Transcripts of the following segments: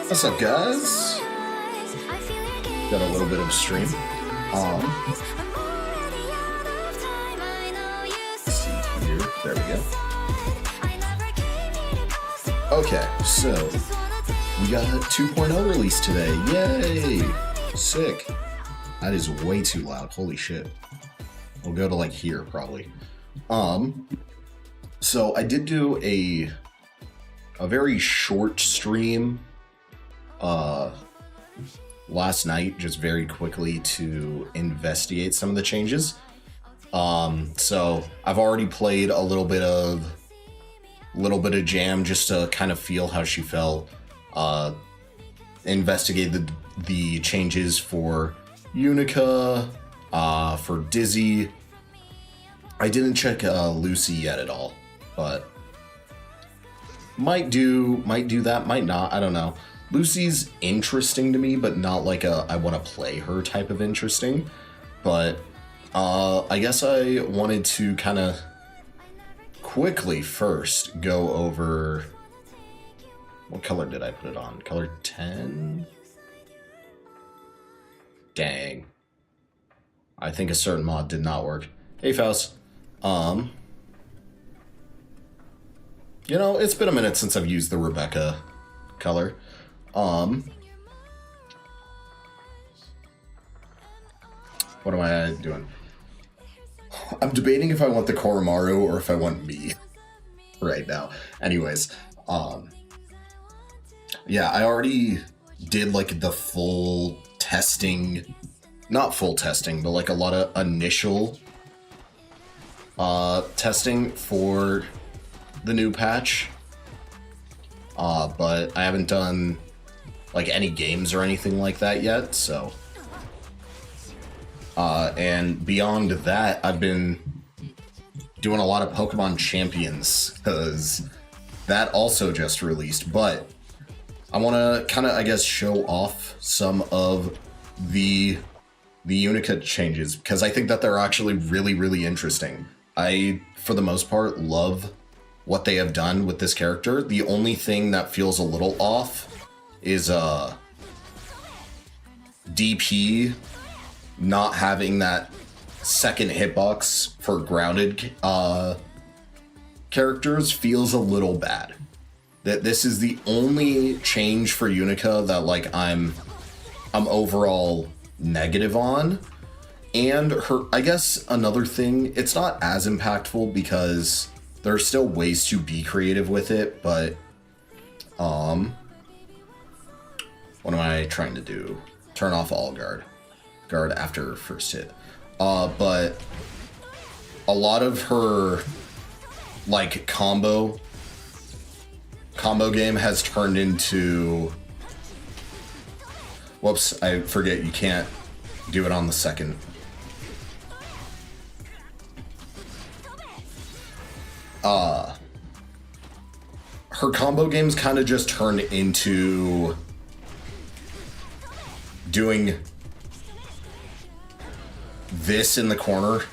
What's up, guys? Got a little bit of stream. Let's see here. There we go. Okay, so we got a 2.0 release today. Yay! Sick. That is way too loud. Holy shit. We'll go to like here probably. So I did do a very short stream last night, just very quickly to investigate some of the changes. So I've already played a little bit of Jam just to kind of feel how she felt. Investigate the changes for Unika, for Dizzy. I didn't check Lucy yet at all, but might do that, might not, I don't know. Lucy's interesting to me, but not like a I want to play her type of interesting. But I guess I wanted to kind of quickly first go over what color did I put it on? Color 10? Dang. I think a certain mod did not work. Hey, Faust. You know, it's been a minute since I've used the Rebecca color. What am I doing? I'm debating if I want the Koromaru or if I want me right now. Anyways, yeah, I already did like the full testing, not full testing, but like a lot of initial testing for the new patch. But I haven't done like any games or anything like that yet, so and beyond that, I've been doing a lot of Pokemon Champions because that also just released. But I want to kind of, I guess, show off some of the Unika changes because I think that they're actually really, really interesting. I, for the most part, love what they have done with this character. The only thing that feels a little off is DP not having that second hitbox for grounded characters feels a little bad. That this is the only change for Unika that like I'm overall negative on. And her, I guess another thing, it's not as impactful because there are still ways to be creative with it, but what am I trying to do? Turn off all guard after first hit. But a lot of her like combo game has turned into, whoops, I forget you can't do it on the second. Her combo games kind of just turned into doing this in the corner.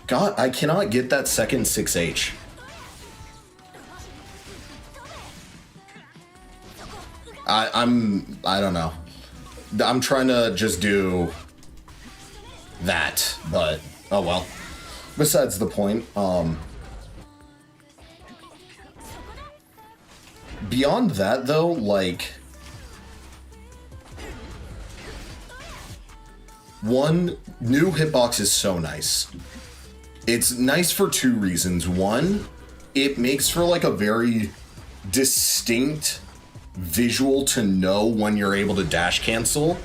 God, I cannot get that second 6H. I don't know. I'm trying to just do that, but oh well. Besides the point, beyond that though, like, one, new hitbox is so nice. It's nice for two reasons. One, it makes for like a very distinct visual to know when you're able to dash cancel.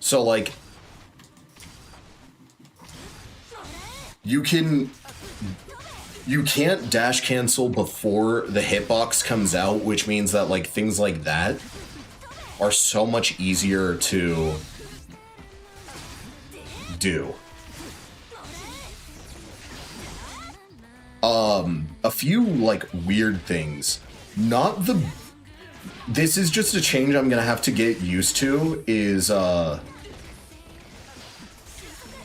So like, you can't dash cancel before the hitbox comes out, which means that like things like that are so much easier to do. A few like weird things. This is just a change I'm gonna have to get used to, is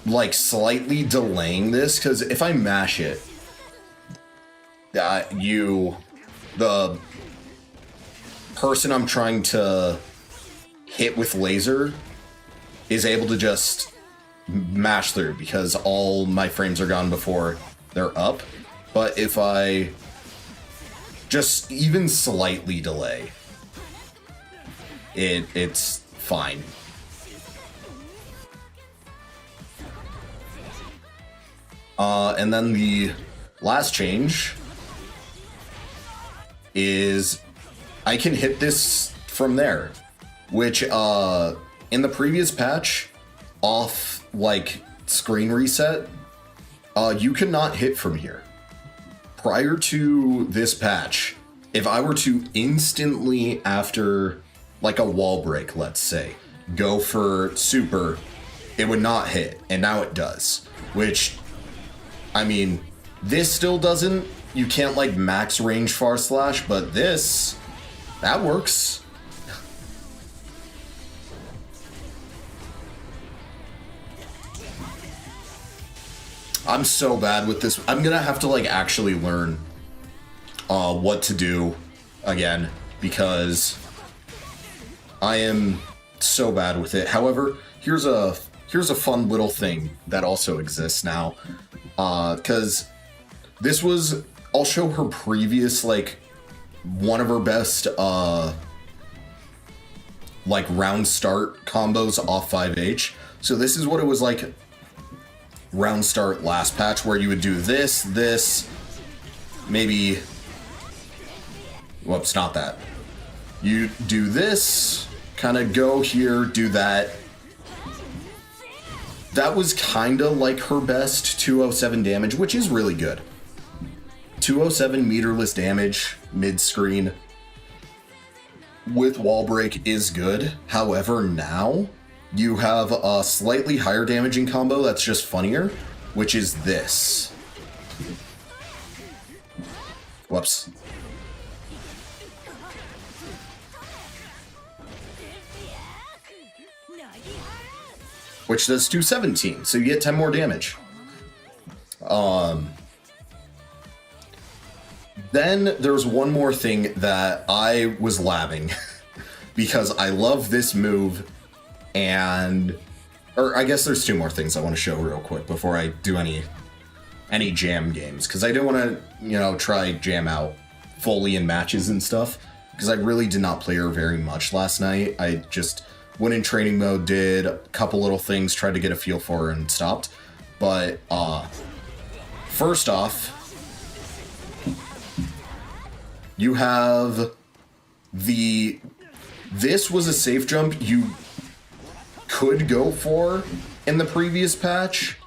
like slightly delaying this, because if I mash it, the person I'm trying to hit with laser is able to just mash through because all my frames are gone before they're up. But if I just even slightly delay, it's fine. And then the last change is I can hit this from there, which in the previous patch, off like screen reset, you could not hit from here. Prior to this patch, if I were to instantly after like a wall break, let's say, go for super, it would not hit, and now it does. Which, I mean, this still doesn't. You can't like max range far slash, but this, that works. I'm so bad with this. I'm gonna have to like actually learn what to do again because I am so bad with it. However, here's a fun little thing that also exists now, because this was, I'll show her previous, like, one of her best like round start combos off 5H. So this is what it was like round start last patch, where you would do this, maybe, whoops, not that. You do this, kind of go here, do that. That was kind of like her best 207 damage, which is really good. 207 meterless damage mid-screen with wall break is good. However, now you have a slightly higher damaging combo that's just funnier, which is this. Whoops. Which does 217, so you get 10 more damage. Then there's one more thing that I was labbing because I love this move, or I guess there's two more things I want to show real quick before I do any jam games, because I don't want to, you know, try jam out fully in matches and stuff, because I really did not play her very much last night. I just went in training mode, did a couple little things, tried to get a feel for her and stopped. But first off, you have this was a safe jump you could go for in the previous patch,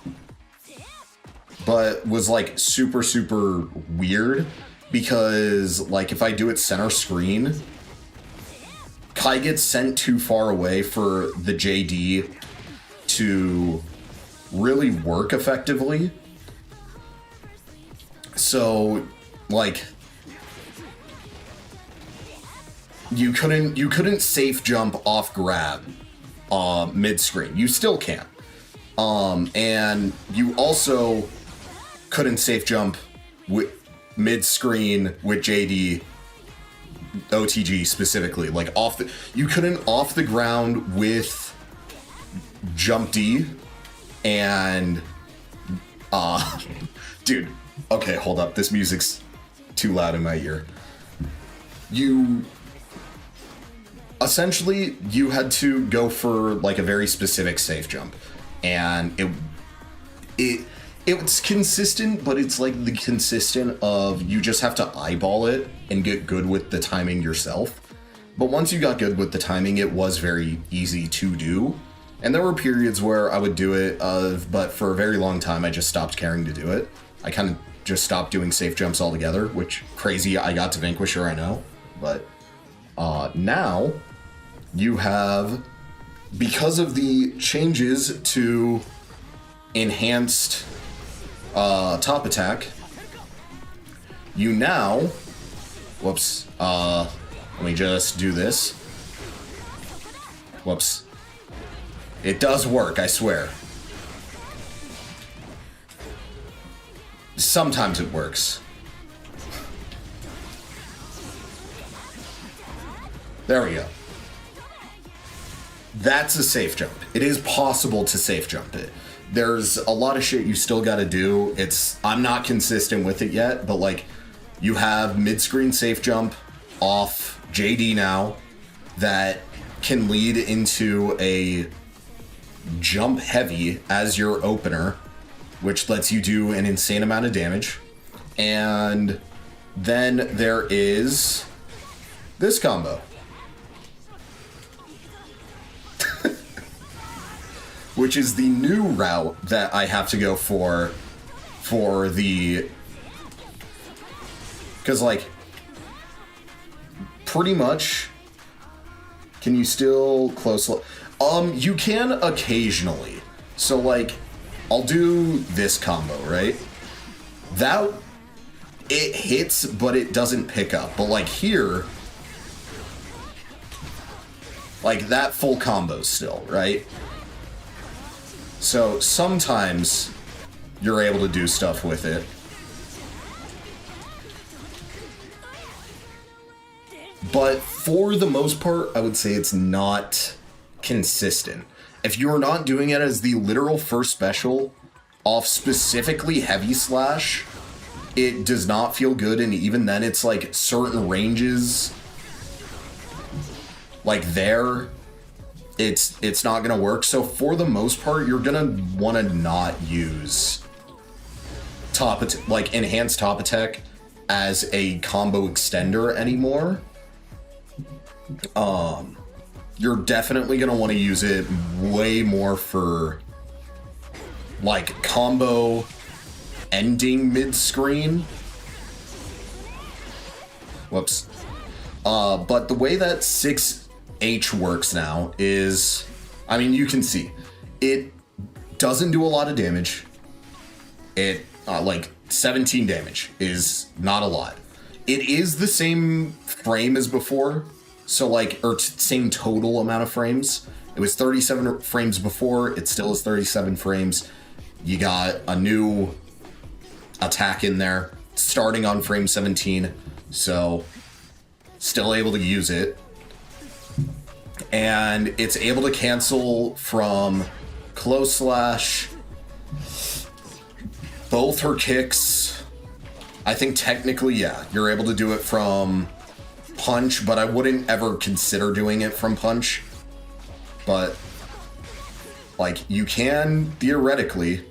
but was like super, super weird because like if I do it center screen, Kai gets sent too far away for the JD to really work effectively. So like you couldn't safe jump off grab mid-screen. You still can't. And you also couldn't safe jump with mid-screen with JD OTG specifically. Like you couldn't off the ground with jump D and dude, okay, hold up. This music's too loud in my ear. Essentially, you had to go for like a very specific safe jump, and it's consistent, but it's like the consistent of you just have to eyeball it and get good with the timing yourself. But once you got good with the timing, it was very easy to do. And there were periods where I would do it, but for a very long time, I just stopped caring to do it. I kind of just stopped doing safe jumps altogether, which crazy. I got to Vanquisher, I know, but now you have, because of the changes to enhanced top attack, you now, whoops, let me just do this. Whoops. It does work, I swear. Sometimes it works. There we go. That's a safe jump. It is possible to safe jump it. There's a lot of shit you still got to do. I'm not consistent with it yet, but like you have mid-screen safe jump off JD now that can lead into a jump heavy as your opener, which lets you do an insane amount of damage. And then there is this combo. Which is the new route that I have to go for the... Because, like, pretty much... Can you still close... You can occasionally. So, like, I'll do this combo, right? That... It hits, but it doesn't pick up. But, like, here... Like, that full combo still, right? So sometimes you're able to do stuff with it. But for the most part, I would say it's not consistent. If you are not doing it as the literal first special off specifically heavy slash, it does not feel good. And even then, it's like certain ranges like there. It's not gonna work. So for the most part, you're gonna want to not use enhanced top attack as a combo extender anymore. You're definitely gonna want to use it way more for like combo ending mid-screen. Whoops. But the way that 6H works now is, I mean, you can see it doesn't do a lot of damage. It like 17 damage is not a lot. It is the same frame as before, so like, or same total amount of frames. It was 37 frames before, it still is 37 frames. You got a new attack in there starting on frame 17, so still able to use it. And it's able to cancel from close slash, both her kicks. I think technically, yeah, you're able to do it from punch, but I wouldn't ever consider doing it from punch. But, like, you can theoretically.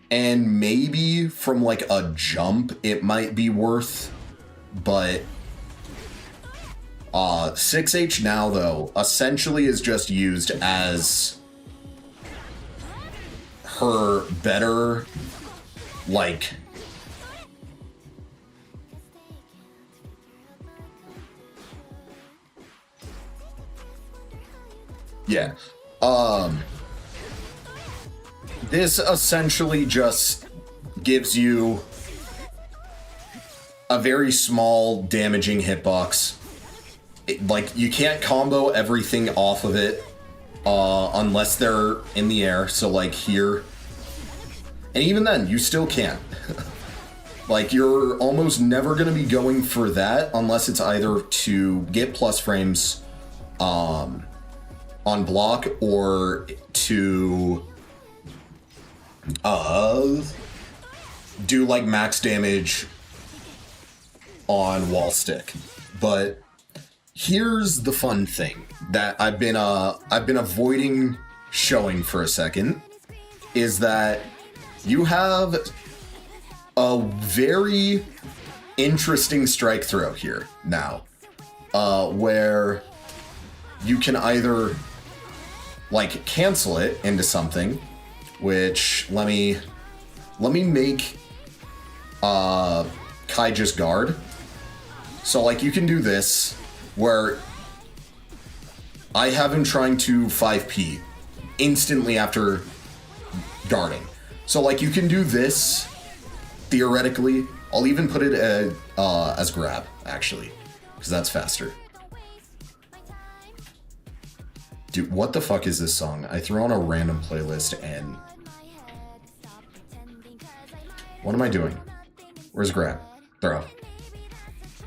And maybe from, like, a jump, it might be worth, but 6H now, though, essentially is just used as her better, like, yeah. This essentially just gives you a very small damaging hitbox. Like, you can't combo everything off of it unless they're in the air, so like here. And even then, you still can't. Like, you're almost never going to be going for that unless it's either to get plus frames on block or to do like max damage on wall stick. But here's the fun thing that I've been avoiding showing for a second, is that you have a very interesting strike throw here now, where you can either like cancel it into something, which let me make Kai just guard. So like you can do this where I have him trying to 5P instantly after guarding. So like you can do this theoretically. I'll even put it as grab actually, because that's faster. Dude, what the fuck is this song? I threw on a random playlist and... What am I doing? Where's grab? Throw.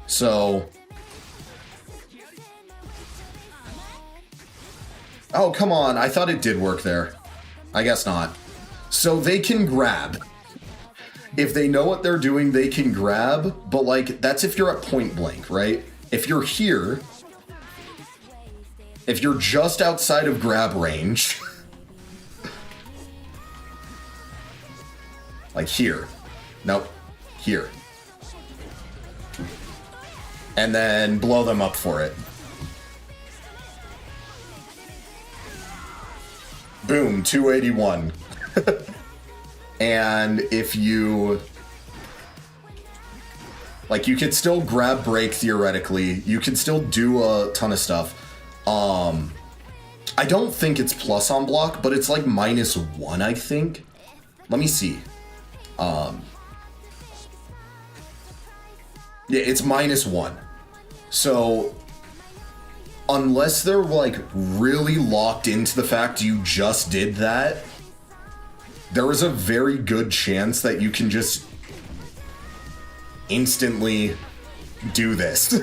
So, Oh, come on. I thought it did work there. I guess not. So they can grab. If they know what they're doing, they can grab. But, like, that's if you're at point blank, right? If you're here, if you're just outside of grab range, like here. Nope. Here. And then blow them up for it. Boom, 281. And if you... like, you could still grab break, theoretically. You can still do a ton of stuff. I don't think it's plus on block, but it's like -1, I think. Let me see. Yeah, it's -1. So... unless they're, like, really locked into the fact you just did that, there is a very good chance that you can just instantly do this.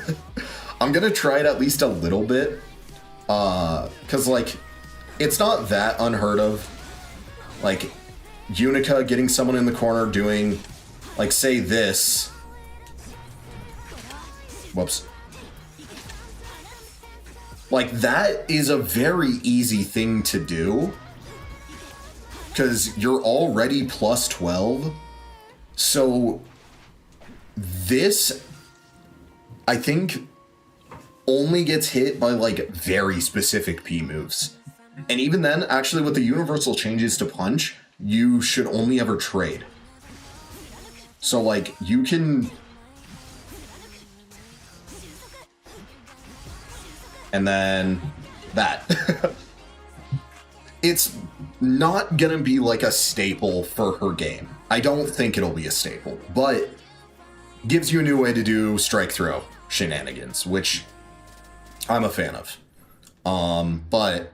I'm gonna try it at least a little bit, because, like, it's not that unheard of. Like, Unika getting someone in the corner doing, like, say this. Whoops. Like, that is a very easy thing to do, because you're already plus 12. So this, I think, only gets hit by, like, very specific P moves. And even then, actually, with the universal changes to punch, you should only ever trade. So, like, you can... and then that. It's not gonna be like a staple for her game. I don't think it'll be a staple, but gives you a new way to do strike throw shenanigans, which I'm a fan of. But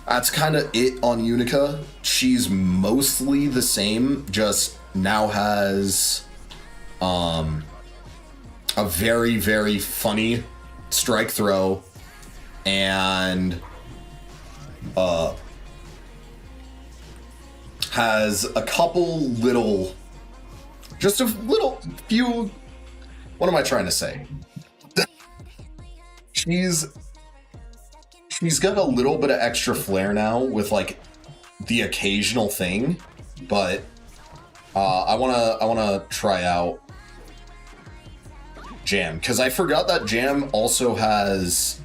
that's kind of it on Unika. She's mostly the same, just now has a very, very funny strike throw and has a couple little, just a little few, what am I trying to say? She's got a little bit of extra flair now with, like, the occasional thing, but I wanna try out Jam, because I forgot that Jam also has...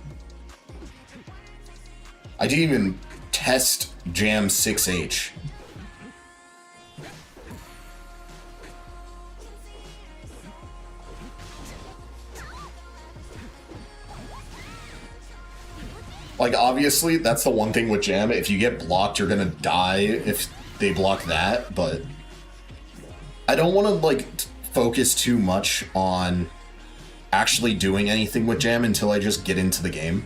I didn't even test Jam 6H. Like, obviously, that's the one thing with Jam. If you get blocked, you're gonna die if they block that, but I don't want to, like, focus too much on actually doing anything with Jam until I just get into the game.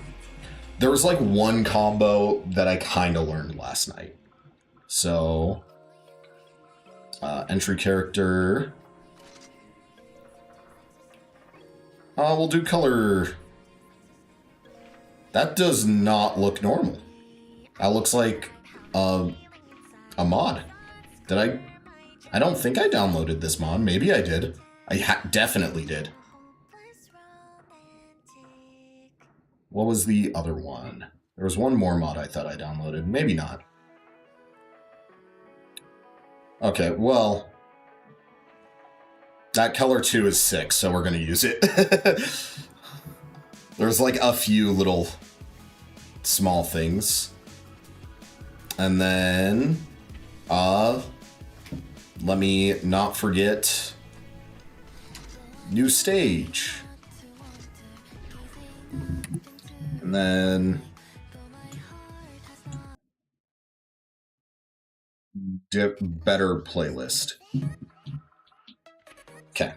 There was, like, one combo that I kind of learned last night. So, entry character. We'll do color. That does not look normal. That looks like a mod. Did I don't think I downloaded this mod. Maybe I did. I definitely did. What was the other one? There was one more mod I thought I downloaded. Maybe not. Okay, well, that color 2 is 6, so we're going to use it. There's like a few little small things. And then, let me not forget new stage. And then better playlist. Okay.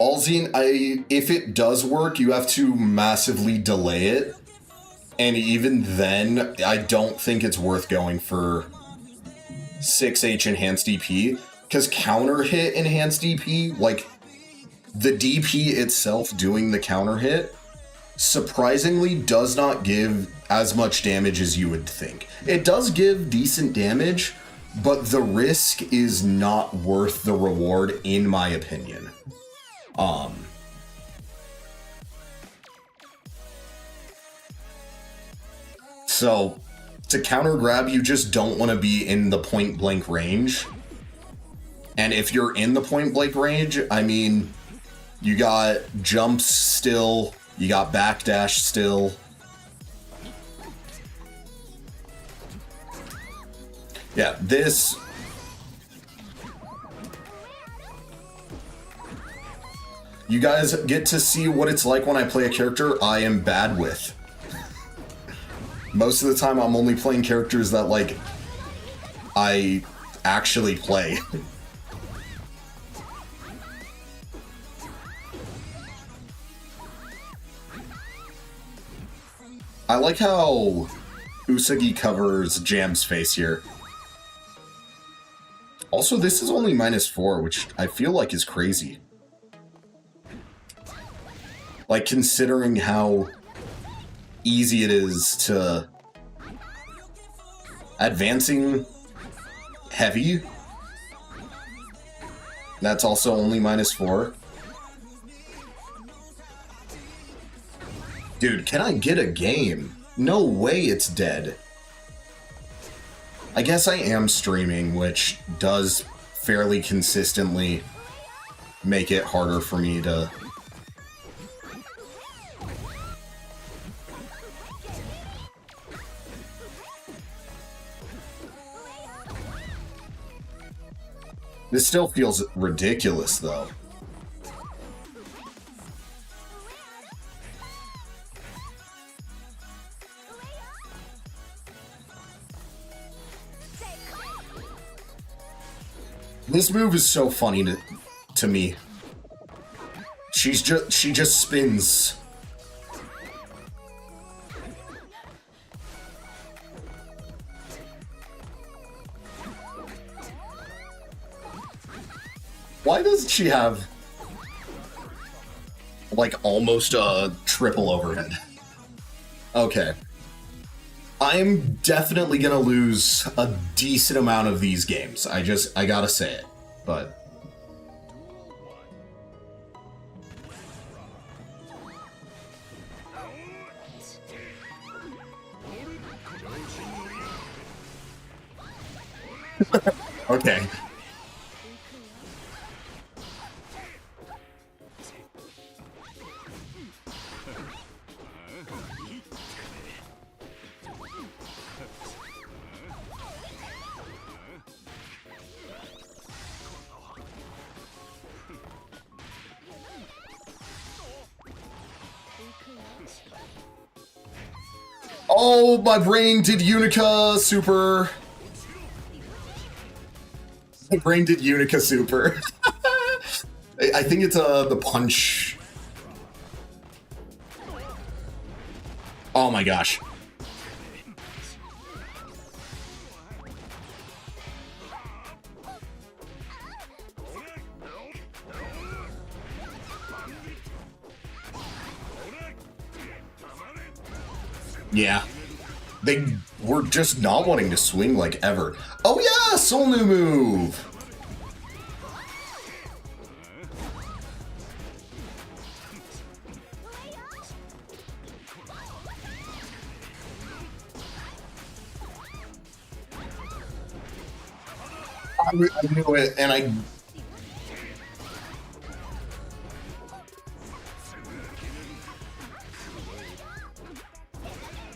Alzine, if it does work, you have to massively delay it. And even then, I don't think it's worth going for 6H enhanced DP. Because counter hit enhanced DP, like, the DP itself doing the counter hit surprisingly does not give as much damage as you would think. It does give decent damage, but the risk is not worth the reward, in my opinion. So, to counter grab, you just don't want to be in the point blank range. And if you're in the point blank range, I mean, you got jumps still, you got backdash still. Yeah, this... You guys get to see what it's like when I play a character I am bad with. Most of the time I'm only playing characters that, like, I actually play. I like how Usagi covers Jam's face here. Also, this is only -4, which I feel like is crazy. Like, considering how easy it is to... Advancing heavy. That's also only -4. Dude, can I get a game? No way it's dead. I guess I am streaming, which does fairly consistently make it harder for me to... This still feels ridiculous, though. This move is so funny to me. She just spins. Why doesn't she have, like, almost a triple overhead? Okay. I'm definitely gonna lose a decent amount of these games. I gotta say it. But... okay. Oh, my brain did Unika super. My brain did Unika super. I think it's the punch. Oh my gosh. Yeah. They were just not wanting to swing like ever. Oh yeah, Soul New move! I knew it, and I...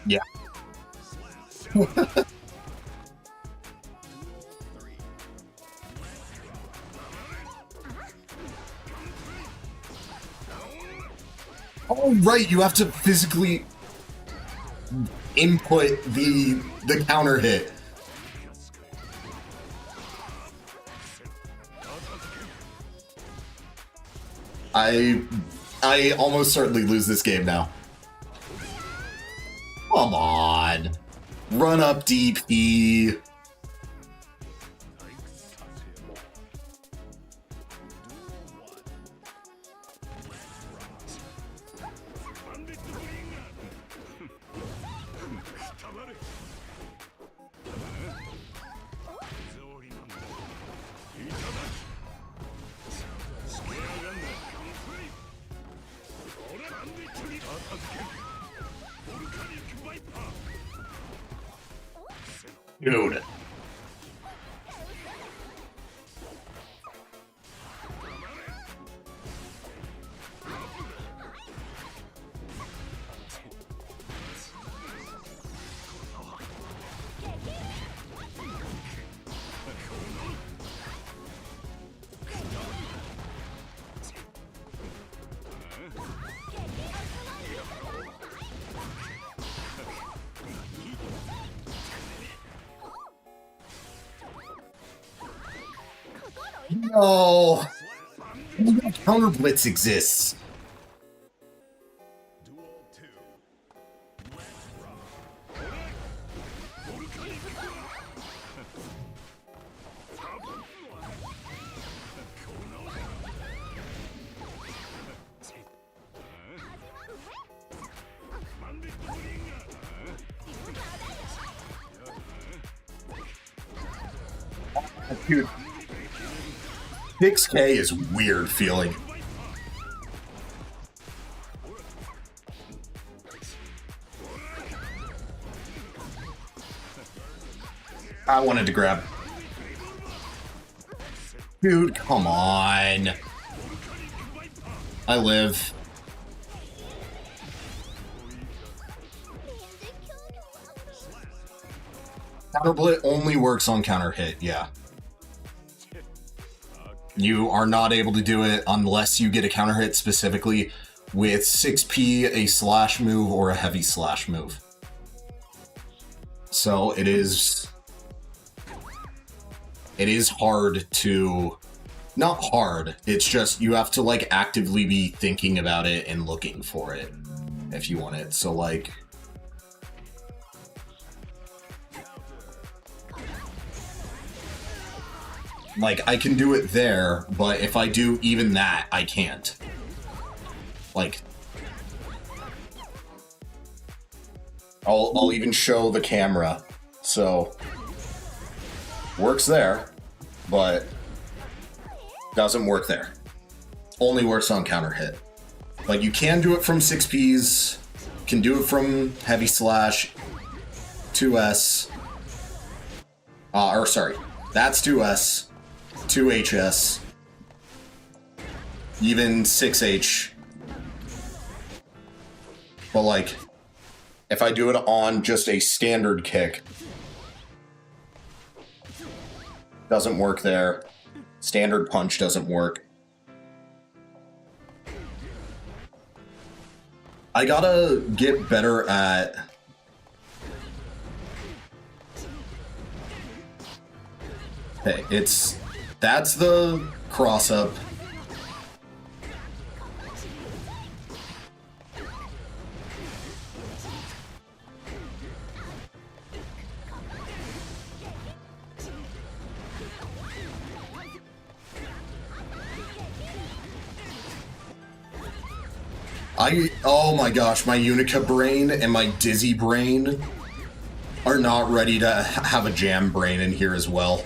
Yeah. Oh, right, you have to physically input the counter hit. I almost certainly lose this game now. Come on. Run up DP. Dude. No! Counter Blitz exists. Dude. 6K is weird feeling. I wanted to grab. Dude, come on. I live. Counter Blitz only works on counter hit, yeah. You are not able to do it unless you get a counter hit specifically with 6P, a slash move, or a heavy slash move. So it is hard to, not hard, it's just you have to like actively be thinking about it and looking for it if you want it. So like, I can do it there, but if I do even that, I can't. Like, I'll even show the camera. So, works there, but doesn't work there. Only works on counter hit. Like, you can do it from 6Ps, can do it from heavy slash, 2S, or sorry, that's 2S. 2HS, even 6H. But like, if I do it on just a standard kick, doesn't work there. Standard punch doesn't work. I gotta get better at hey, that's the cross up. Oh my gosh, my Unika brain and my Dizzy brain are not ready to have a Jam brain in here as well.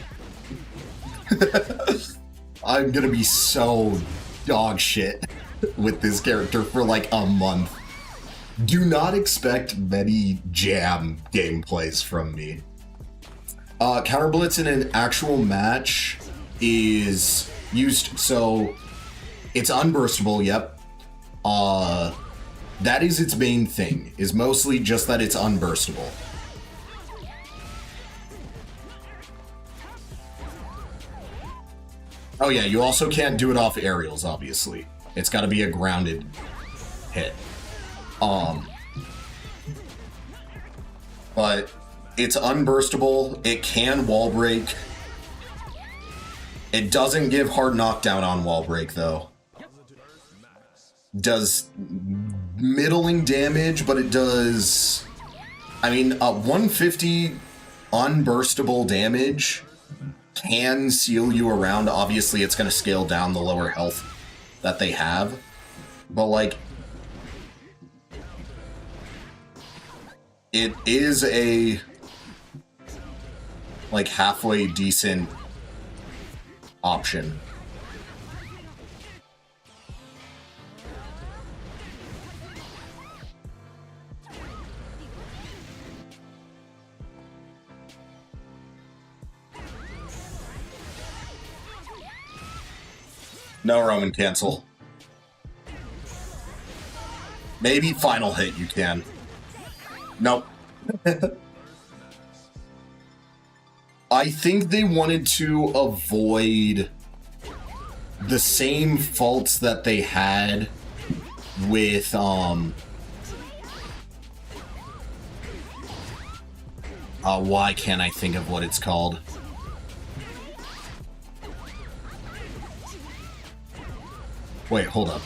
I'm gonna be so dog shit with this character for like a month. Do not expect many Jam gameplays from me. Counter Blitz in an actual match is used, so it's unburstable, yep. That is its main thing, is mostly just that it's unburstable. Oh yeah, you also can't do it off aerials, obviously. It's gotta be a grounded hit. But it's unburstable, it can wall break. It doesn't give hard knockdown on wall break, though. Does middling damage, but it does... I mean, 150 unburstable damage can seal you around. Obviously, it's going to scale down the lower health that they have. But, like, it is a, like, halfway decent option. No Roman cancel. Maybe final hit you can. Nope. I think they wanted to avoid the same faults that they had with why can't I think of what it's called? Wait, hold up.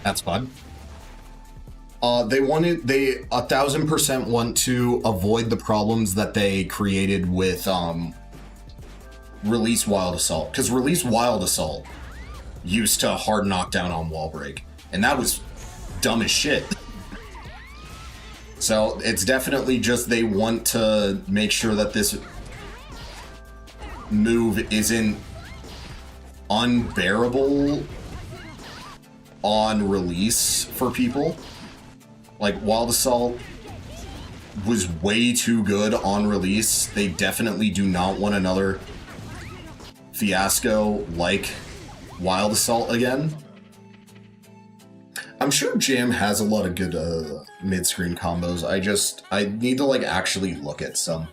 That's fun. They 1000% want to avoid the problems that they created with Release Wild Assault, because Release Wild Assault used to hard knockdown on wall break, and that was dumb as shit. So it's definitely just they want to make sure that this move isn't unbearable on release for people. Like, Wild Assault was way too good on release. They definitely do not want another fiasco like Wild Assault again. I'm sure Jam has a lot of good mid-screen combos. I need to, like, actually look at some.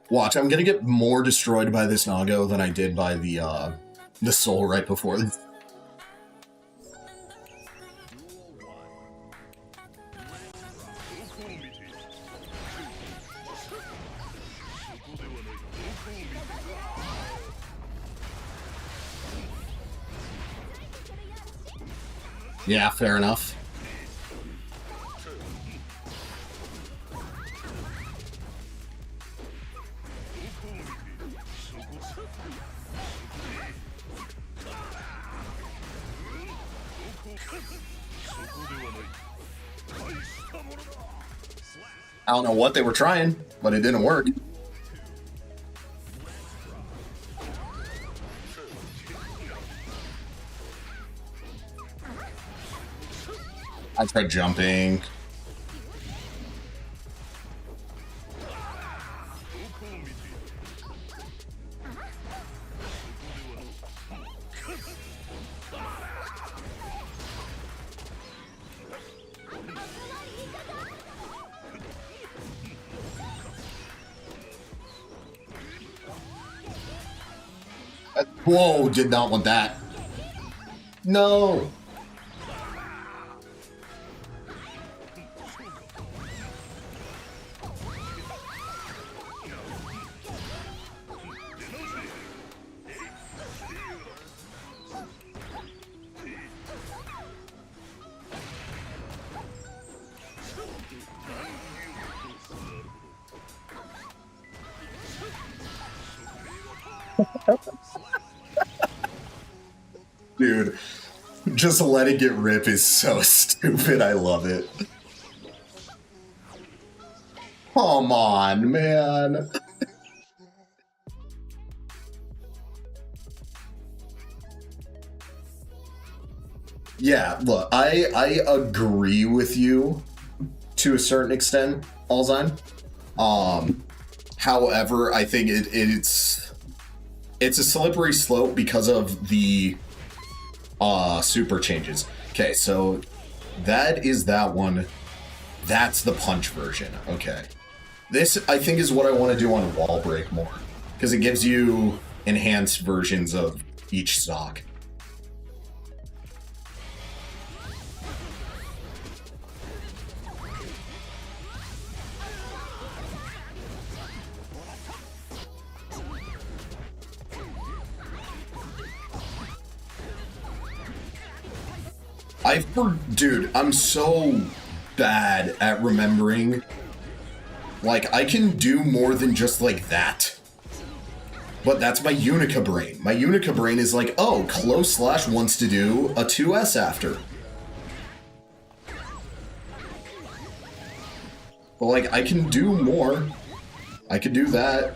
Watch, I'm gonna get more destroyed by this Nago than I did by the Soul right before this. Yeah, fair enough. I don't know what they were trying, but it didn't work. I tried jumping. Whoa, did not want that. No. Dude, just letting it rip is so stupid. I love it. Come on, man. Yeah, look, I agree with you to a certain extent, Alzine. However, I think it's a slippery slope because of the super changes. Okay, so that is that one. That's the punch version. Okay. This, I think, is what I want to do on wall break more, because it gives you enhanced versions of each stock. Dude, I'm so bad at remembering. Like, I can do more than just, like, that. But that's my Unika brain. My Unika brain is like, oh, close slash wants to do a 2S after. But, like, I can do more. I could do that.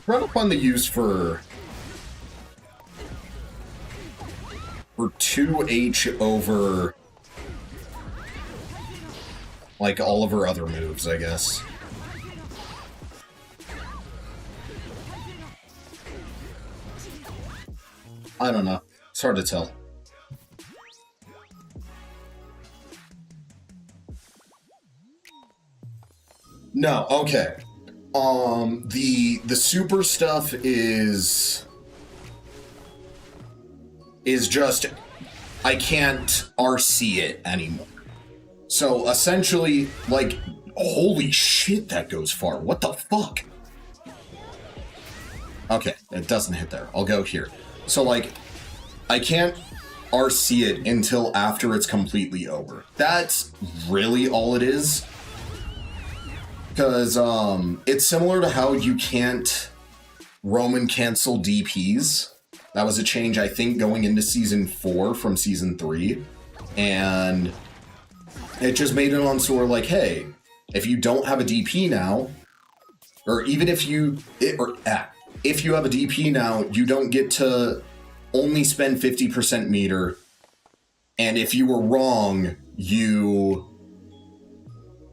Run up on the use for 2H over like all of her other moves, I guess. I don't know. It's hard to tell. No, okay. The super stuff is just I can't RC it anymore. So essentially, like, holy shit, that goes far. What the fuck? Okay, it doesn't hit there. I'll go here. So, like, I can't RC it until after it's completely over. That's really all it is. Because, it's similar to how you can't Roman cancel DPs. That was a change, I think, going into Season 4 from Season 3. And it just made it on sort of like, hey, if you don't have a DP now, or even if you have a DP now, you don't get to only spend 50% meter, and if you were wrong, you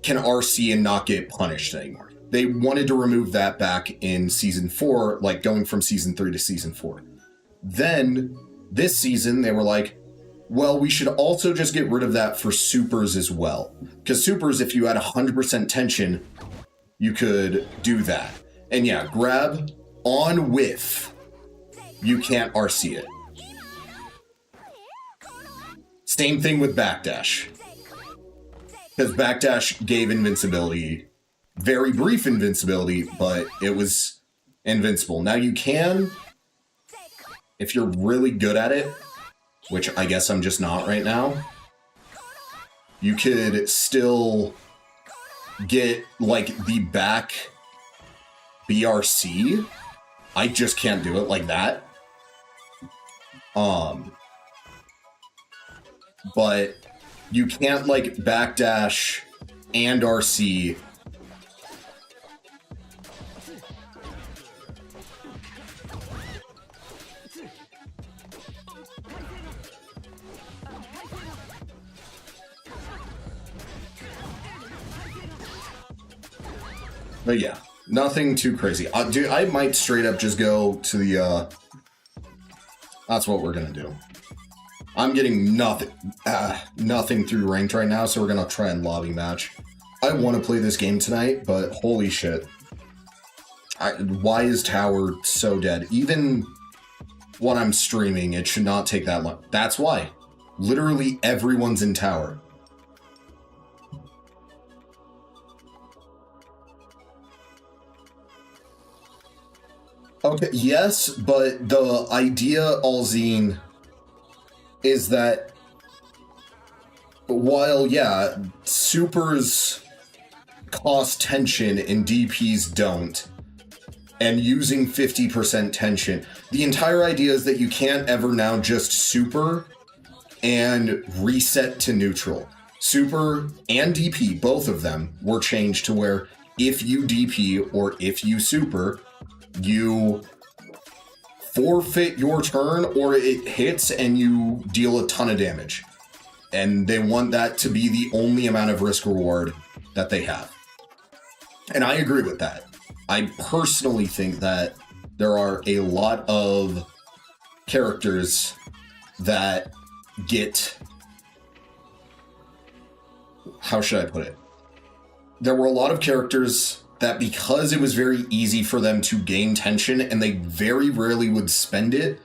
can RC and not get punished anymore. They wanted to remove that back in Season 4, like going from Season 3 to Season 4. Then, this season, they were like, well, we should also just get rid of that for supers as well. Because supers, if you had 100% tension, you could do that. And yeah, grab on whiff, you can't RC it. Same thing with backdash. Because backdash gave invincibility, very brief invincibility, but it was invincible. Now you can, if you're really good at it, which I guess I'm just not right now, you could still get, like, the back BRC. I just can't do it like that. But you can't, like, backdash and RC. But yeah, nothing too crazy. Dude, I might straight up just go to the, that's what we're gonna do. I'm getting nothing through ranked right now, so we're gonna try and lobby match. I want to play this game tonight, but holy shit. Why is Tower so dead? Even when I'm streaming, it should not take that long. That's why. Literally everyone's in Tower. Okay, yes, but the idea, Alzine, is that while, yeah, supers cost tension and DPs don't, and using 50% tension, the entire idea is that you can't ever now just super and reset to neutral. Super and DP, both of them, were changed to where if you DP or if you super, you forfeit your turn or it hits and you deal a ton of damage. And they want that to be the only amount of risk reward that they have. And I agree with that. I personally think that there are a lot of characters that get... How should I put it? There were a lot of characters that because it was very easy for them to gain tension and they very rarely would spend it,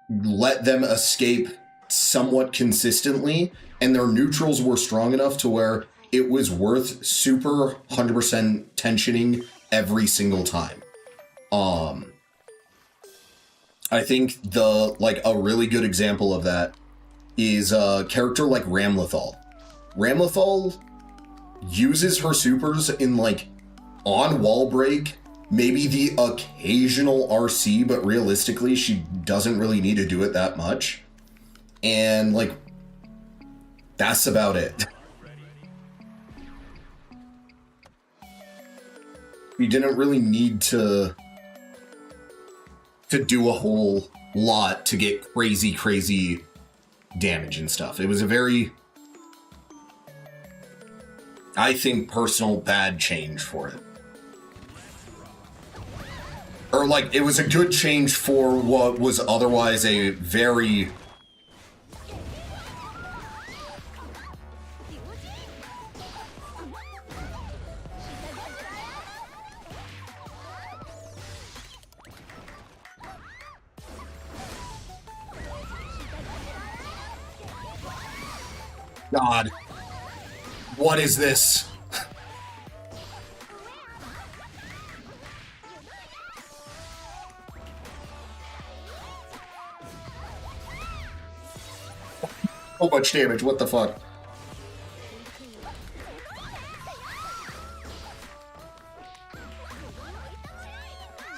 let them escape somewhat consistently, and their neutrals were strong enough to where it was worth super 100% tensioning every single time. I think a really good example of that is a character like Ramlethal. Ramlethal uses her supers in, like, on wall break, maybe the occasional RC, but realistically, she doesn't really need to do it that much. And, like, that's about it. You didn't really need to do a whole lot to get crazy damage and stuff. It was a very, I think, personal bad change for it. Or, like, it was a good change for what was otherwise a very... God. What is this? So much damage, what the fuck?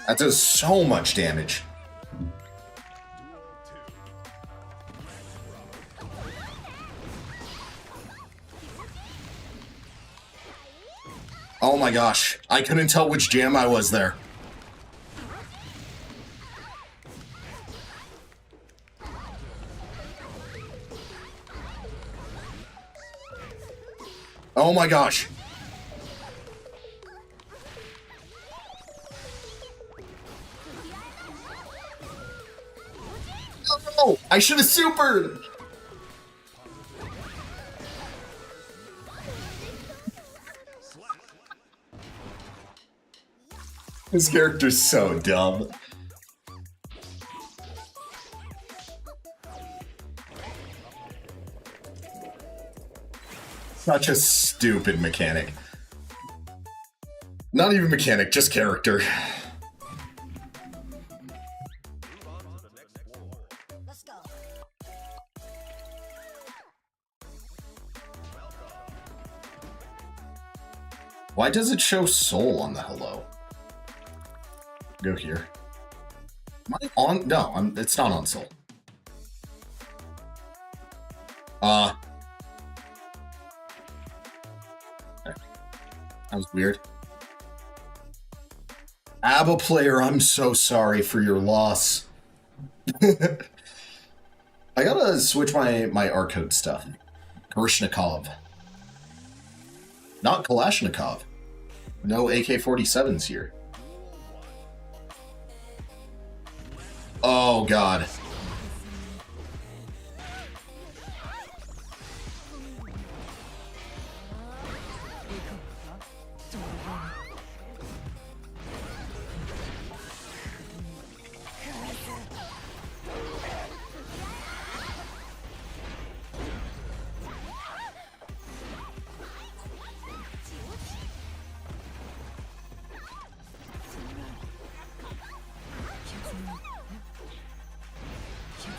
That does so much damage. Oh my gosh, I couldn't tell which jam I was there. Oh my gosh. Oh, I should have supered! This character's so dumb. Such a stupid mechanic. Not even mechanic, just character. Why does it show soul on the hello? Go here. Am I on? No, it's not on soul. Okay. That was weird. ABBA player, I'm so sorry for your loss. I gotta switch my R code stuff. Karishnikov. Not Kalashnikov. No AK-47s here. Oh, God.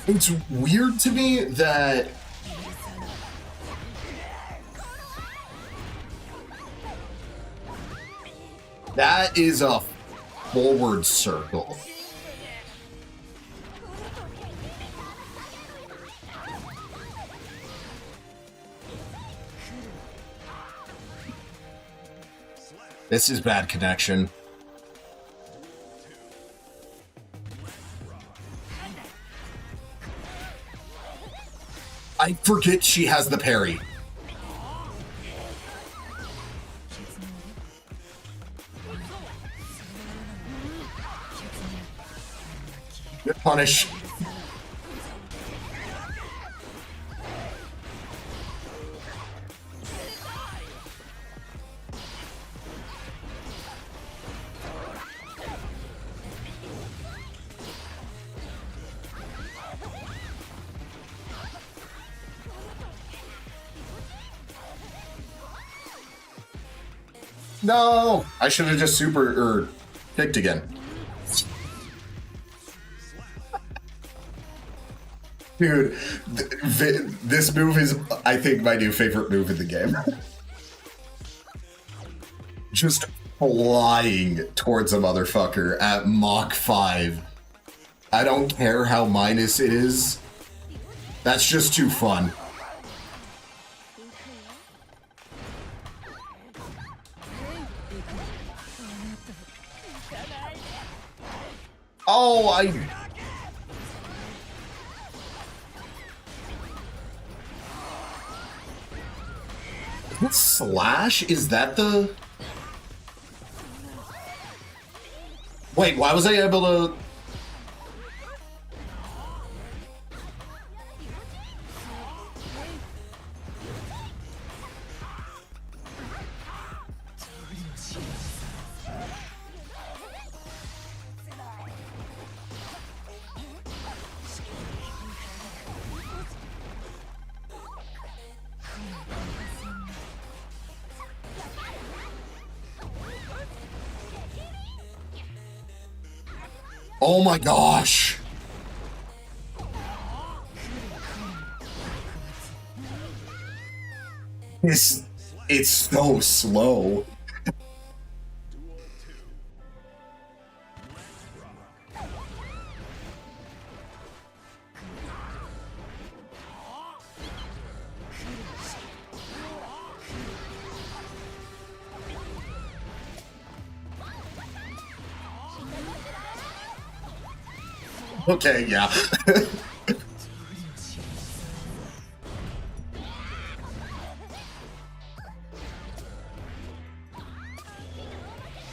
It's weird to me that that is a forward circle. This is bad connection. I forget she has the parry. Good punish. No! I should have just kicked again. Dude, this move is, I think, my new favorite move in the game. Just flying towards a motherfucker at Mach 5. I don't care how minus it is. That's just too fun. Oh, Slash? Is that the... Wait, why was I able to... Oh my gosh! It's so slow. Okay, yeah.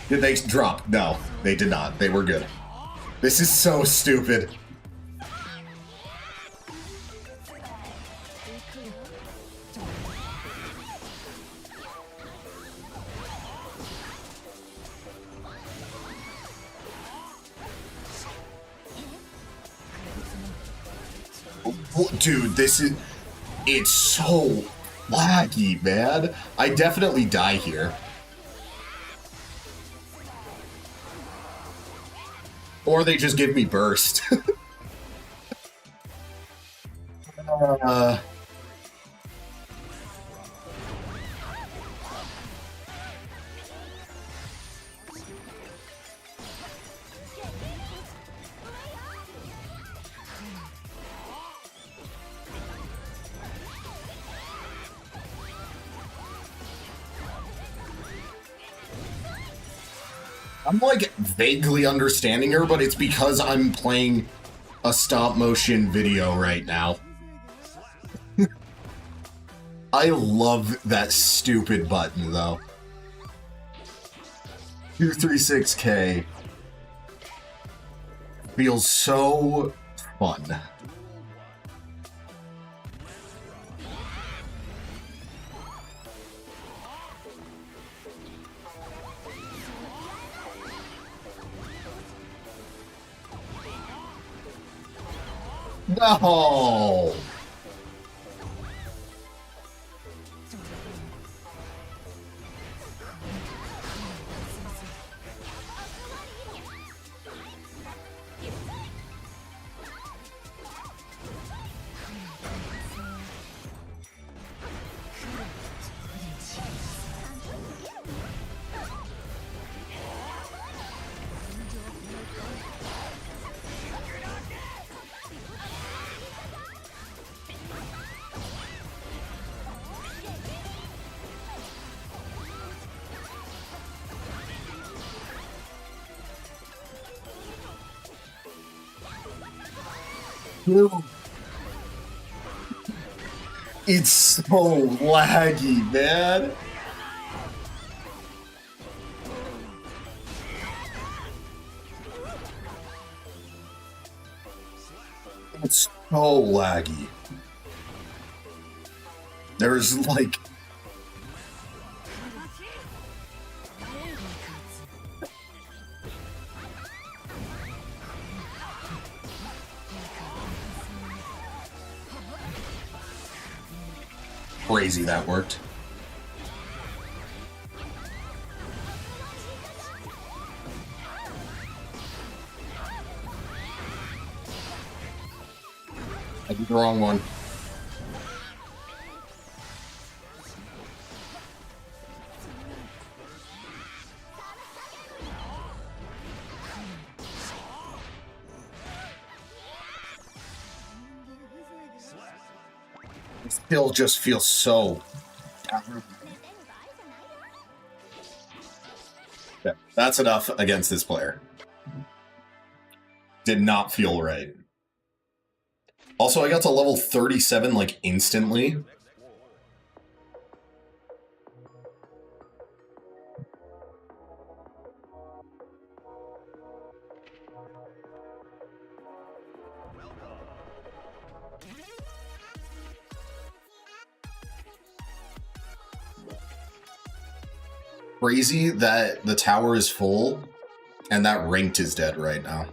Did they drop? No, they did not. They were good. This is so stupid. Dude, this is... It's so laggy, man. I definitely die here. Or they just give me burst. I'm like vaguely understanding her, but it's because I'm playing a stop motion video right now. I love that stupid button though. 236K feels so fun. No! It's so laggy, man. It's so laggy. There's like... Crazy that worked. I did the wrong one. It still just feels so... Yeah, that's enough against this player. Did not feel right. Also, I got to level 37, like, instantly. Crazy that the tower is full and that ranked is dead right now.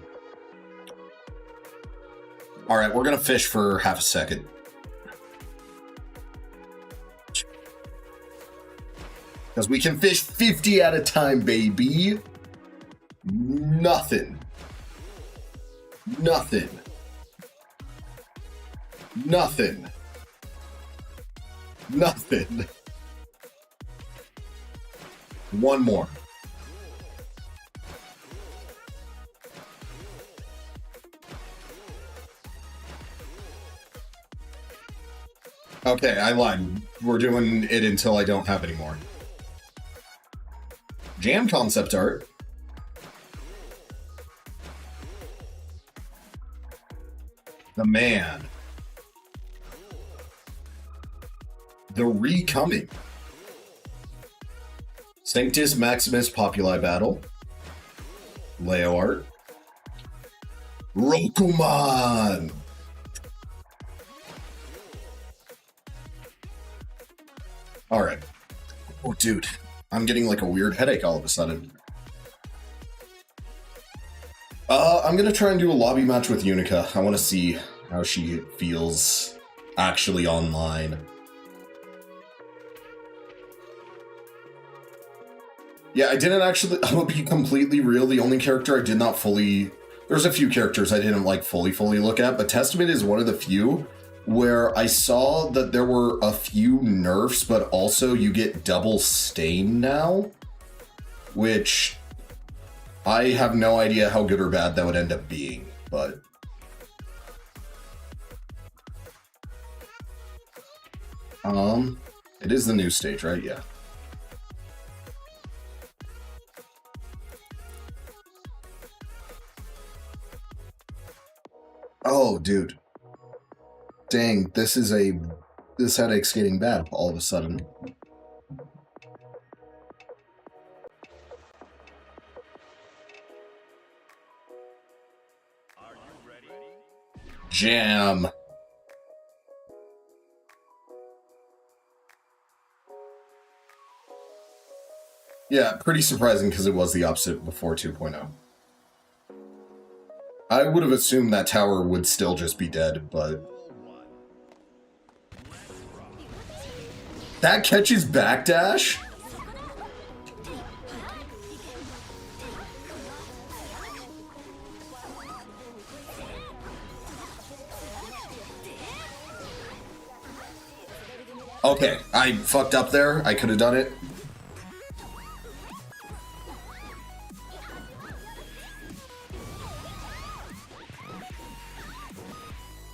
All right, we're gonna fish for half a second. Because we can fish 50 at a time, baby. Nothing. Nothing. Nothing. Nothing. One more. Okay, I lied. We're doing it until I don't have any more. Jam concept art. The man. The Recoming. Sanctus Maximus Populi Battle. Leo art. Rokuman! Alright. Oh, dude. I'm getting like a weird headache all of a sudden. I'm gonna try and do a lobby match with Unika. I want to see how she feels actually online. Yeah, I didn't actually, I will be completely real, the only character I did not fully, there's a few characters I didn't like fully look at, but Testament is one of the few where I saw that there were a few nerfs, but also you get double stain now, which I have no idea how good or bad that would end up being, but... It is the new stage, right? Yeah. Oh, dude. Dang, this headache's getting bad all of a sudden. Are you ready? Jam. Yeah, pretty surprising because it was the opposite before 2.0. I would have assumed that tower would still just be dead, but... That catches backdash? Okay, I fucked up there. I could have done it.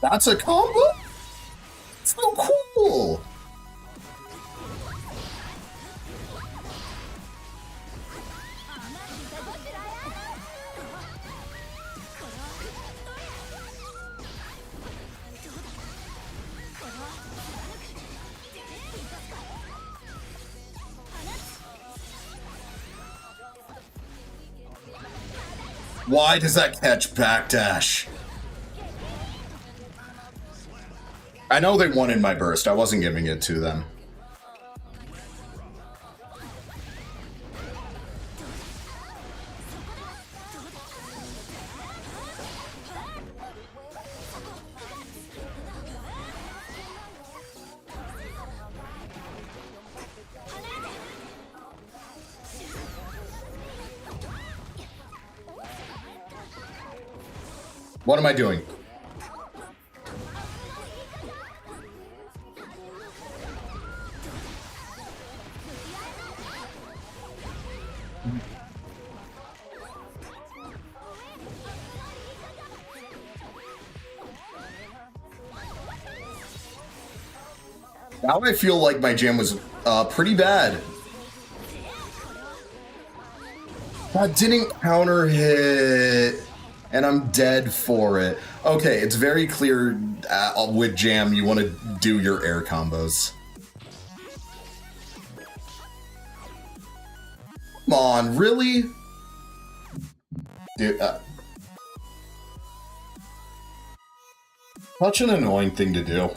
That's a combo? So cool! Why does that catch backdash? I know they wanted my burst. I wasn't giving it to them. What am I doing? Now I feel like my jam was pretty bad. That didn't counter hit, and I'm dead for it. Okay, it's very clear with Jam you want to do your air combos. Come on, really? Dude, such an annoying thing to do.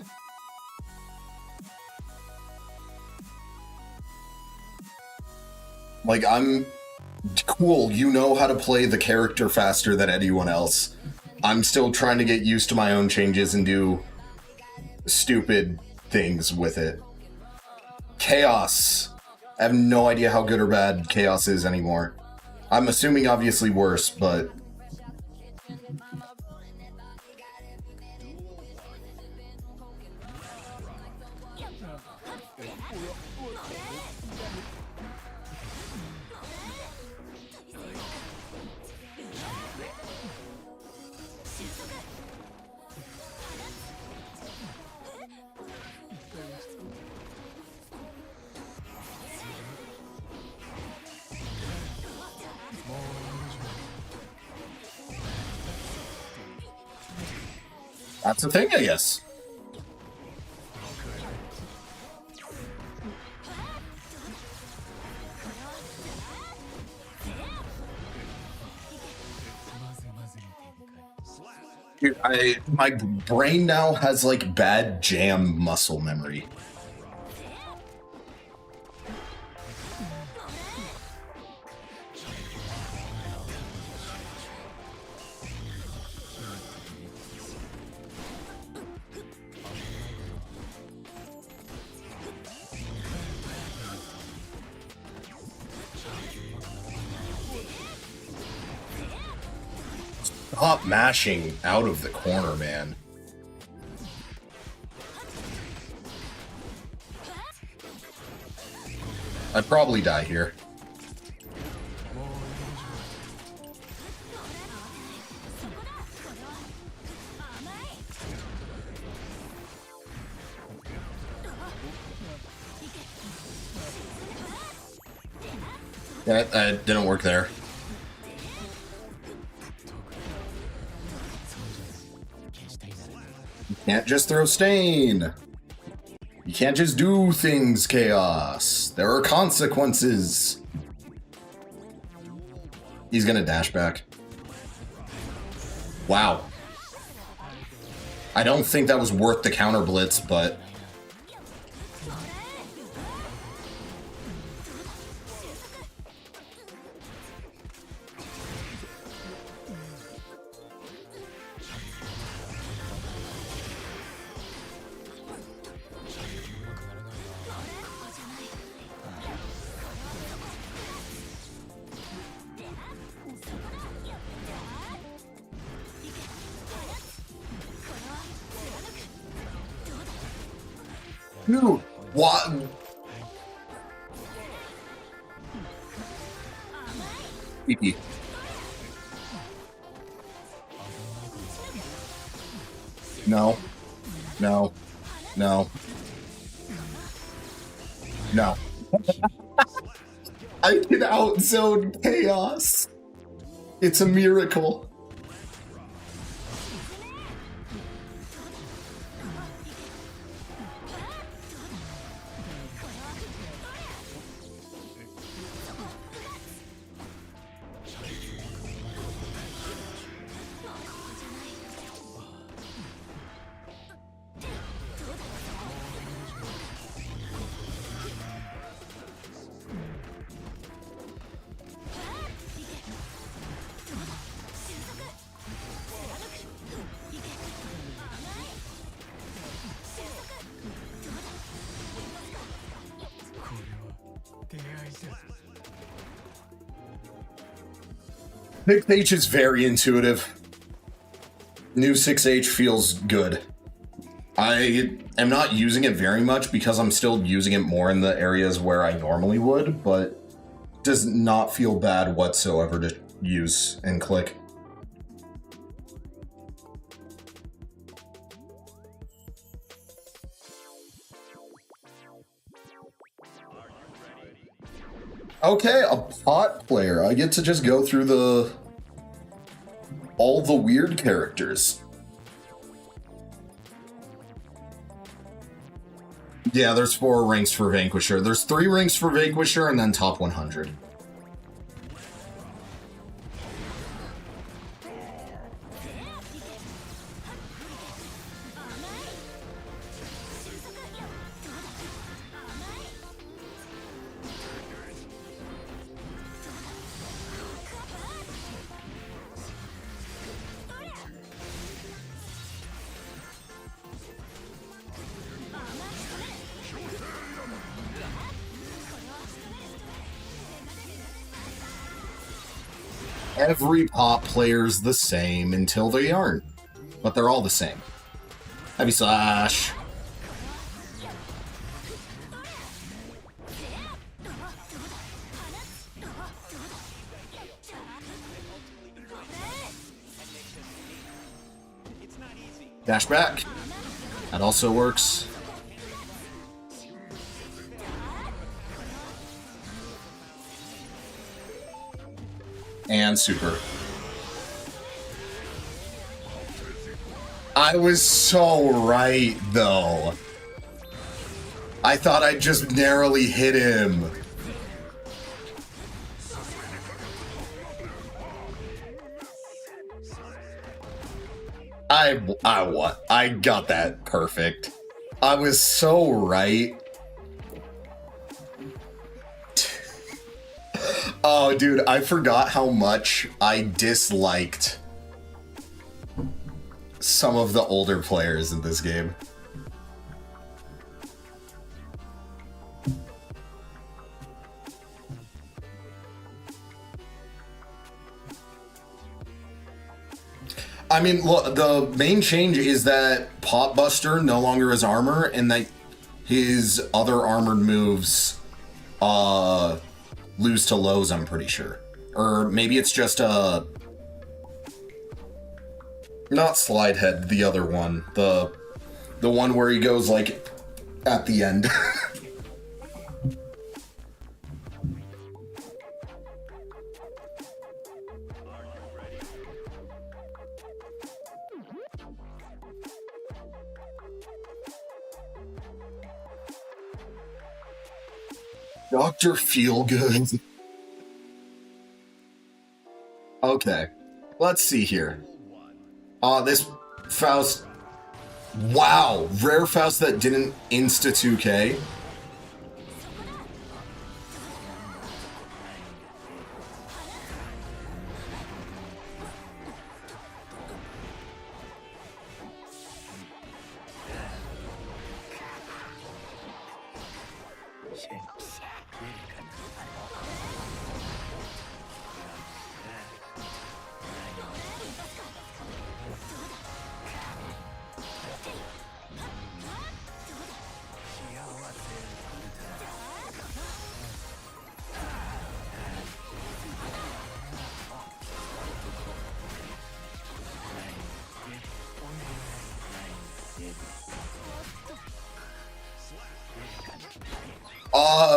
Like, I'm cool, you know how to play the character faster than anyone else. I'm still trying to get used to my own changes and do stupid things with it. Chaos. I have no idea how good or bad Chaos is anymore. I'm assuming obviously worse, but... that's the thing, I guess. Dude, my brain now has like bad Jam muscle memory. Stop mashing out of the corner, man. I'd probably die here. That didn't work there. You can't just throw Stain. You can't just do things, Chaos. There are consequences. He's gonna dash back. Wow. I don't think that was worth the counter blitz, but... Dude, what? PP. No. No. No. No. I can outzone Chaos. It's a miracle. Six H is very intuitive. New 6H feels good. I am not using it very much because I'm still using it more in the areas where I normally would, but does not feel bad whatsoever to use and click. Okay, a pot player. I get to just go through all the weird characters. Yeah, there's 4 ranks for Vanquisher. There's 3 ranks for Vanquisher and then top 100. Every pop player's the same until they aren't. But they're all the same. Heavy Slash. Dash back. That also works. And super. I was so right, though. I thought I just narrowly hit him. I got that perfect. I was so right. Oh, dude, I forgot how much I disliked some of the older players in this game. I mean, look, the main change is that Potbuster no longer has armor, and that his other armored moves lose to lows, I'm pretty sure. Or maybe it's just not Slidehead, the other one. The one where he goes, like, at the end. Dr. Feelgood. Okay. Let's see here. This Faust... Wow! Rare Faust that didn't insta 2k.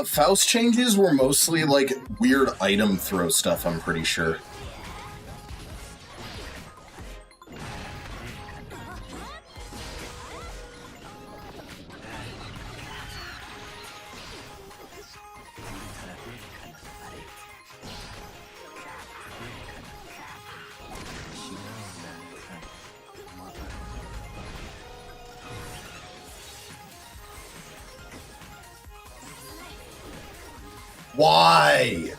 Faust changes were mostly like weird item throw stuff, I'm pretty sure. Why?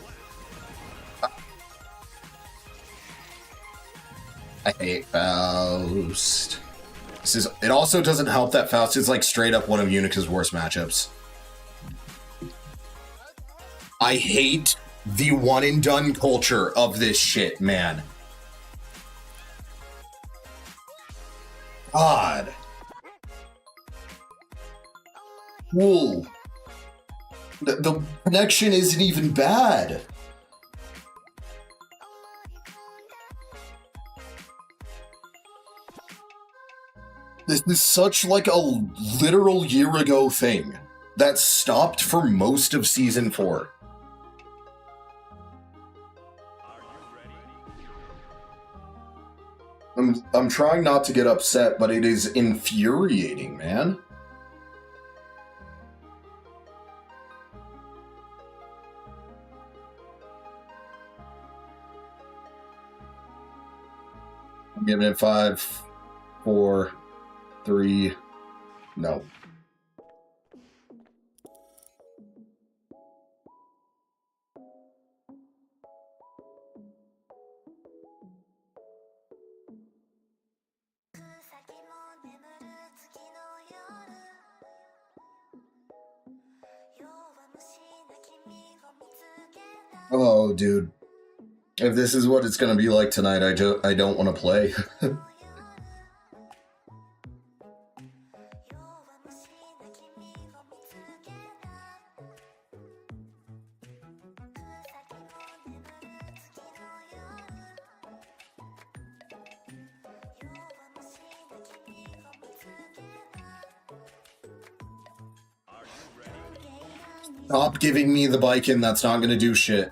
I hate Faust. It also doesn't help that Faust is like straight up one of Unika's worst matchups. I hate the one and done culture of this shit, man. God. Whoa. The connection isn't even bad. This is such like a literal year ago thing that stopped for most of season 4. I'm trying not to get upset, but it is infuriating, man. I'm giving it 5, 4, 3. No. Oh, dude. If this is what it's gonna be like tonight, I don't want to play. Stop giving me the Bikin, that's not gonna do shit.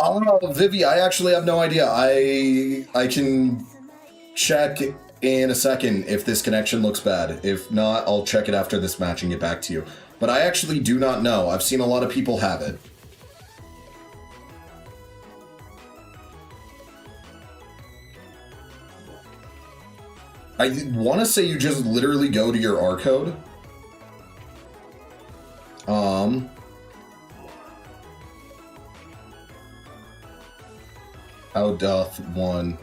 Oh, Vivi, I actually have no idea. I can check in a second if this connection looks bad. If not, I'll check it after this match and get back to you. But I actually do not know. I've seen a lot of people have it. I want to say you just literally go to your R code. How doth one?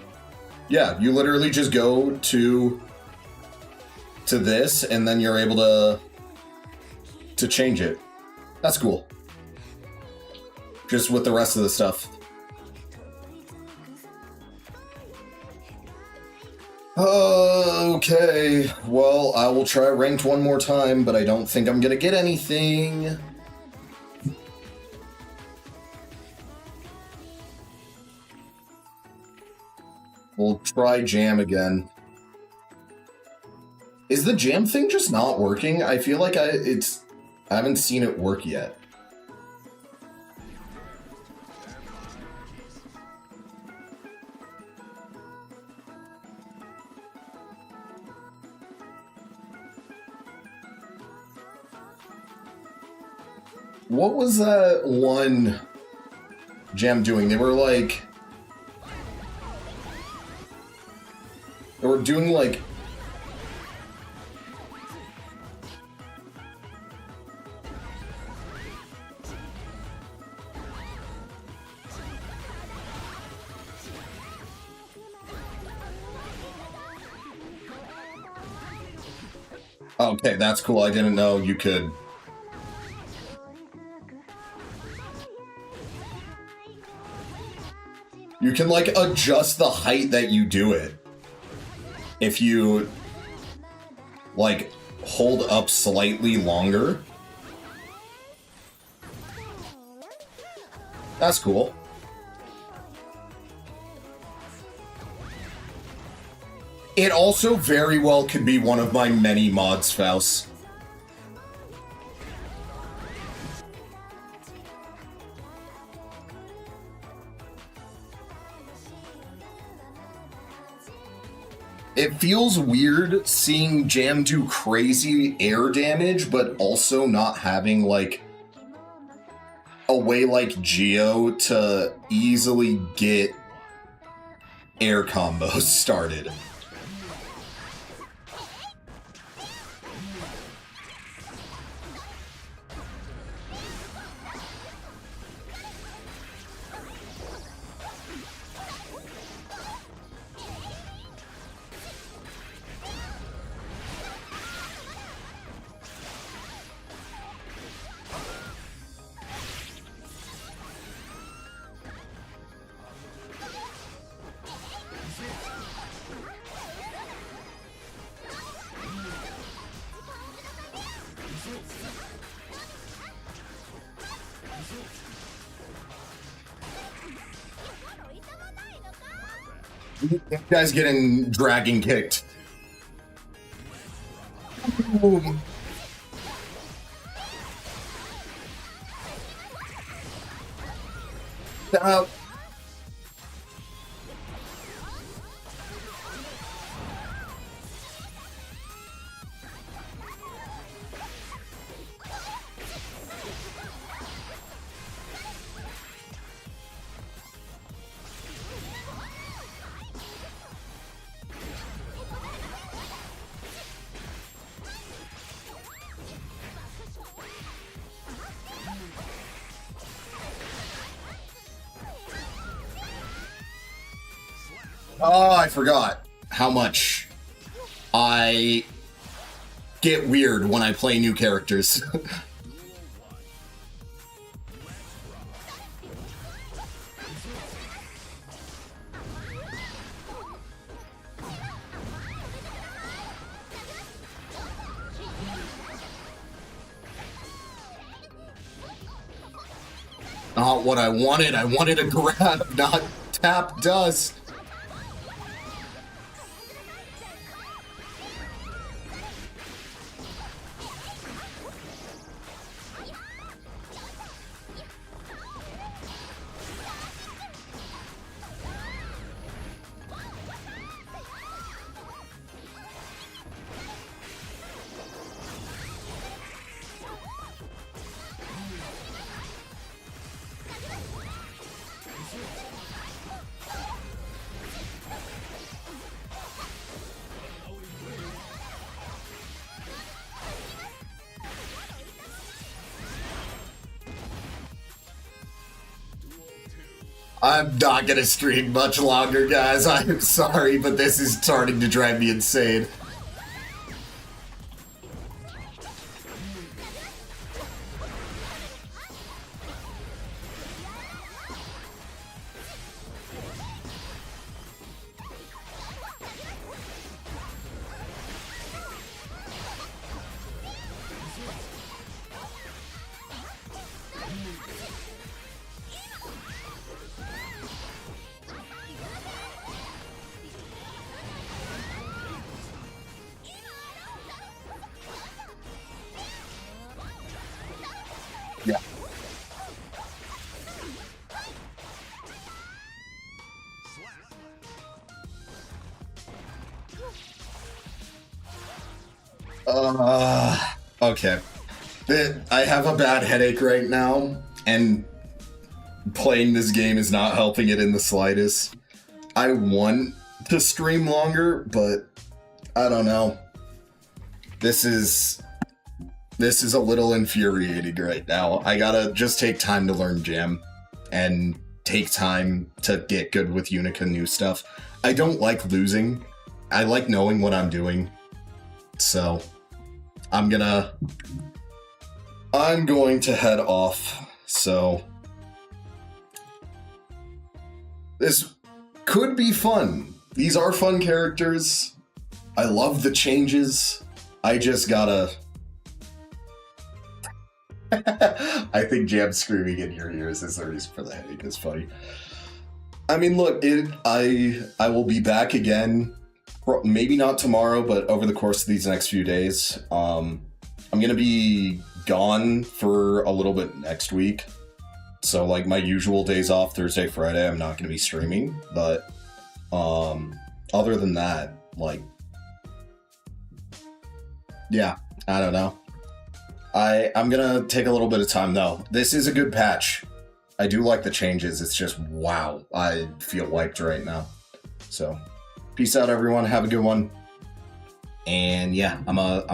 Yeah, you literally just go to this, and then you're able to change it. That's cool. Just with the rest of the stuff. Okay, well, I will try ranked one more time, but I don't think I'm gonna get anything. We'll try jam again. Is the jam thing just not working? I feel like I haven't seen it work yet. What was that one jam doing? They were like... They were doing like... Okay, that's cool. I didn't know you could... You can, like, adjust the height that you do it. If you, like, hold up slightly longer. That's cool. It also very well could be one of my many mods, Faust. It feels weird seeing Jam do crazy air damage, but also not having, like, a way like Geo to easily get air combos started. That guy's getting dragon kicked. Ooh. Uh, oh, I forgot how much I get weird when I play new characters. Not what I wanted. I wanted a grab, not tap dust. I'm not gonna stream much longer, guys. I'm sorry, but this is starting to drive me insane. Yeah. Okay. I have a bad headache right now, and playing this game is not helping it in the slightest. I want to stream longer, but I don't know. This is a little infuriating right now. I gotta just take time to learn Jam and take time to get good with Unika new stuff. I don't like losing. I like knowing what I'm doing. So I'm going to head off. So this could be fun. These are fun characters. I love the changes. I just gotta... I think Jam screaming in your ears is the reason for the headache. It's funny. I mean, look, I will be back again. Maybe not tomorrow, but over the course of these next few days. I'm gonna be gone for a little bit next week. So, like, my usual days off, Thursday, Friday, I'm not gonna be streaming. But other than that, like, yeah, I don't know. I'm gonna take a little bit of time though. This is a good patch. I do like the changes. It's just, wow, I feel wiped right now. So, peace out everyone. Have a good one. And yeah, I'm a